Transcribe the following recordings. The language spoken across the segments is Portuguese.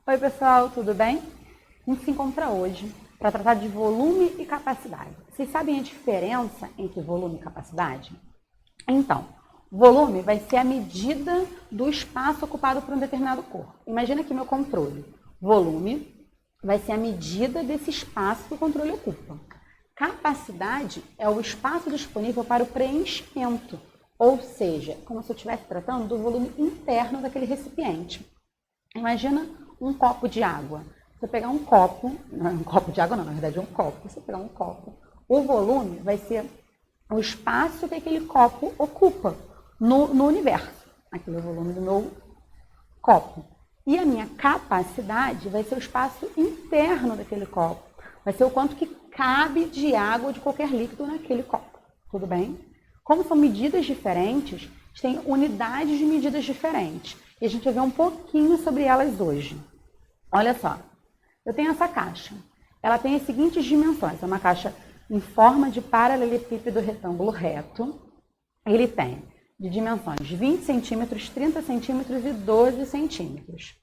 Oi pessoal, tudo bem? A gente se encontra hoje para tratar de volume e capacidade. Vocês sabem a diferença entre volume e capacidade? Então, volume vai ser a medida do espaço ocupado por um determinado corpo. Imagina aqui meu controle. Volume vai ser a medida desse espaço que o controle ocupa. Capacidade é o espaço disponível para o preenchimento, ou seja, como se eu estivesse tratando do volume interno daquele recipiente. Imagina um copo de água. Você pegar um copo, não é um copo de água não, na verdade é um copo. Você pegar um copo, o volume vai ser o espaço que aquele copo ocupa no universo. Aquele é o volume do meu copo. E a minha capacidade vai ser o espaço interno daquele copo. Vai ser o quanto que cabe de água ou de qualquer líquido naquele copo. Tudo bem? Como são medidas diferentes, tem unidades de medidas diferentes. E a gente vai ver um pouquinho sobre elas hoje. Olha só, eu tenho essa caixa. Ela tem as seguintes dimensões. É uma caixa em forma de paralelepípedo retângulo reto. Ele tem de dimensões 20 centímetros, 30 centímetros e 12 centímetros.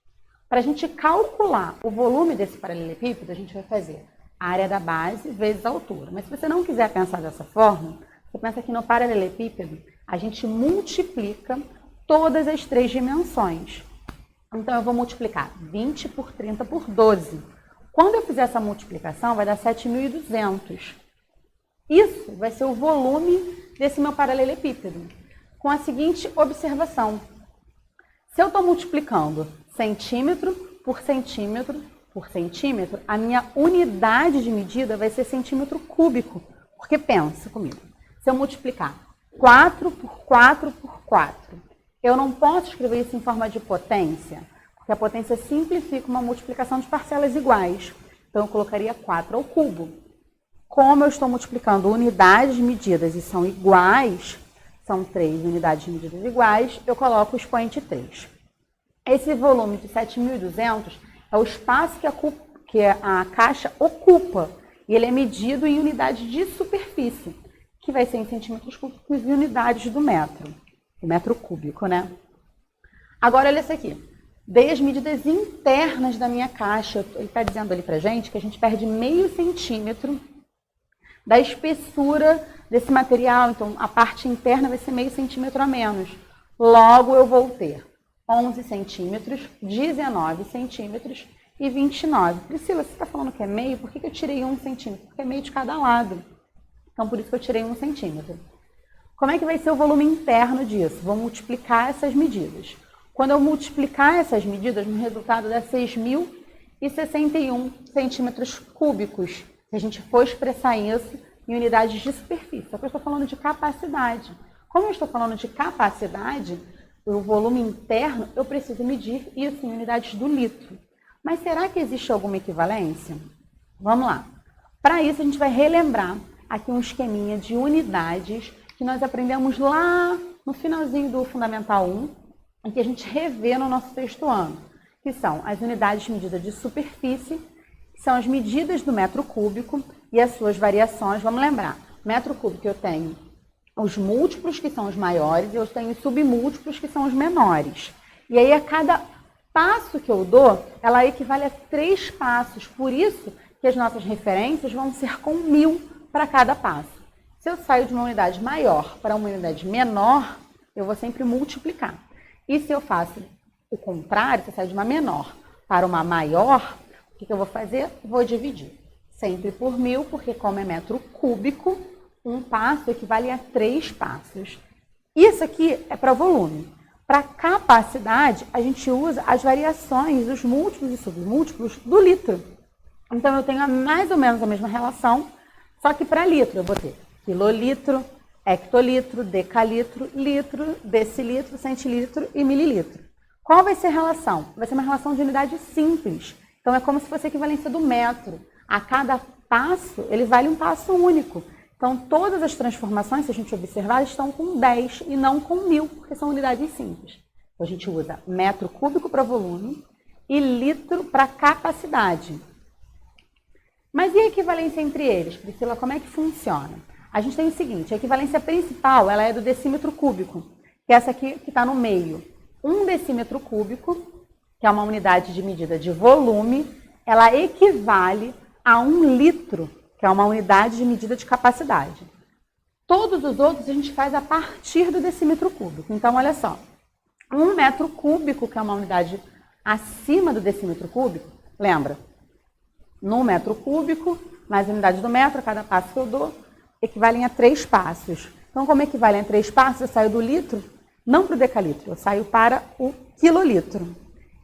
Para a gente calcular o volume desse paralelepípedo, a gente vai fazer a área da base vezes a altura. Mas se você não quiser pensar dessa forma, você pensa que no paralelepípedo a gente multiplica todas as três dimensões. Então, eu vou multiplicar 20 por 30 por 12. Quando eu fizer essa multiplicação, vai dar 7.200. Isso vai ser o volume desse meu paralelepípedo. Com a seguinte observação. Se eu estou multiplicando centímetro por centímetro por centímetro, a minha unidade de medida vai ser centímetro cúbico. Porque pensa comigo. Se eu multiplicar 4 por 4 por 4, eu não posso escrever isso em forma de potência, porque a potência simplifica uma multiplicação de parcelas iguais. Então, eu colocaria 4 ao cubo. Como eu estou multiplicando unidades de medidas e são iguais, são 3 unidades de medidas iguais, eu coloco o expoente 3. Esse volume de 7.200 é o espaço que a caixa ocupa, e ele é medido em unidades de superfície, que vai ser em centímetros cúbicos e unidades do metro. O metro cúbico, né? Agora, olha isso aqui. Dei as medidas internas da minha caixa. Ele está dizendo ali pra gente que a gente perde meio centímetro da espessura desse material. Então, a parte interna vai ser meio centímetro a menos. Logo, eu vou ter 11 centímetros, 19 centímetros e 29. Priscila, você está falando que é meio? Por que eu tirei 1 centímetro? Porque é meio de cada lado. Então, por isso que eu tirei 1 centímetro. Como é que vai ser o volume interno disso? Vou multiplicar essas medidas. Quando eu multiplicar essas medidas, no resultado dá 6.061 centímetros cúbicos. Se a gente for expressar isso em unidades de superfície. Só que eu estou falando de capacidade. Como eu estou falando de capacidade, o volume interno, eu preciso medir isso em unidades do litro. Mas será que existe alguma equivalência? Vamos lá. Para isso, a gente vai relembrar aqui um esqueminha de unidades que nós aprendemos lá no finalzinho do Fundamental 1, e que a gente revê no nosso sexto ano, que são as unidades de medida de superfície, que são as medidas do metro cúbico e as suas variações. Vamos lembrar, metro cúbico eu tenho os múltiplos, que são os maiores, e eu tenho os submúltiplos, que são os menores. E aí, a cada passo que eu dou, ela equivale a 3 passos. Por isso que as nossas referências vão ser com 1.000 para cada passo. Se eu saio de uma unidade maior para uma unidade menor, eu vou sempre multiplicar. E se eu faço o contrário, se eu saio de uma menor para uma maior, o que eu vou fazer? Vou dividir. Sempre por 1.000, porque como é metro cúbico, um passo equivale a 3 passos. Isso aqui é para volume. Para capacidade, a gente usa as variações, os múltiplos e submúltiplos do litro. Então, eu tenho mais ou menos a mesma relação, só que para litro eu vou ter quilolitro, hectolitro, decalitro, litro, decilitro, centilitro e mililitro. Qual vai ser a relação? Vai ser uma relação de unidade simples. Então, é como se fosse a equivalência do metro. A cada passo, ele vale um passo único. Então, todas as transformações, se a gente observar, estão com 10 e não com 1.000, porque são unidades simples. Então, a gente usa metro cúbico para volume e litro para capacidade. Mas e a equivalência entre eles? Priscila, como é que funciona? A gente tem o seguinte, a equivalência principal ela é do decímetro cúbico, que é essa aqui que está no meio. 1 decímetro cúbico, que é uma unidade de medida de volume, ela equivale a 1 litro, que é uma unidade de medida de capacidade. Todos os outros a gente faz a partir do decímetro cúbico. Então, olha só, 1 metro cúbico, que é uma unidade acima do decímetro cúbico, lembra? No metro cúbico, mais unidade do metro, a cada passo que eu dou, equivalem a 3 passos. Então, como equivalem a 3 passos, eu saio do litro, não para o decalitro, eu saio para o quilolitro.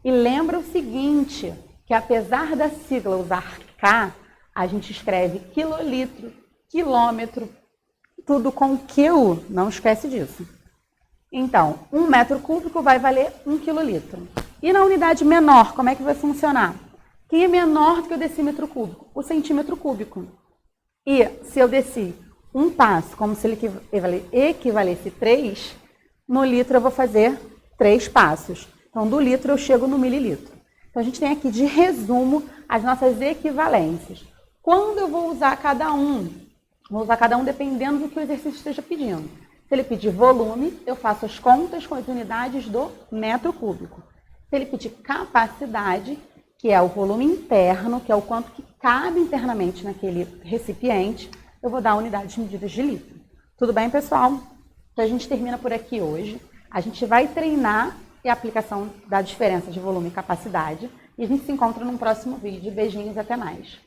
E lembra o seguinte, que apesar da sigla usar K, a gente escreve quilolitro, quilômetro, tudo com quil, não esquece disso. Então, 1 metro cúbico vai valer 1 quilolitro. E na unidade menor, como é que vai funcionar? Quem é menor do que o decímetro cúbico? O centímetro cúbico. E se eu desci um passo, como se ele equivalesse 3, no litro eu vou fazer 3 passos. Então, do litro eu chego no mililitro. Então, a gente tem aqui de resumo as nossas equivalências. Quando eu vou usar cada um? Vou usar cada um dependendo do que o exercício esteja pedindo. Se ele pedir volume, eu faço as contas com as unidades do metro cúbico. Se ele pedir capacidade, que é o volume interno, que é o quanto que cabe internamente naquele recipiente, eu vou dar unidades medidas de litro. Tudo bem, pessoal? Então, a gente termina por aqui hoje. A gente vai treinar a aplicação da diferença de volume e capacidade. E a gente se encontra num próximo vídeo. Beijinhos e até mais.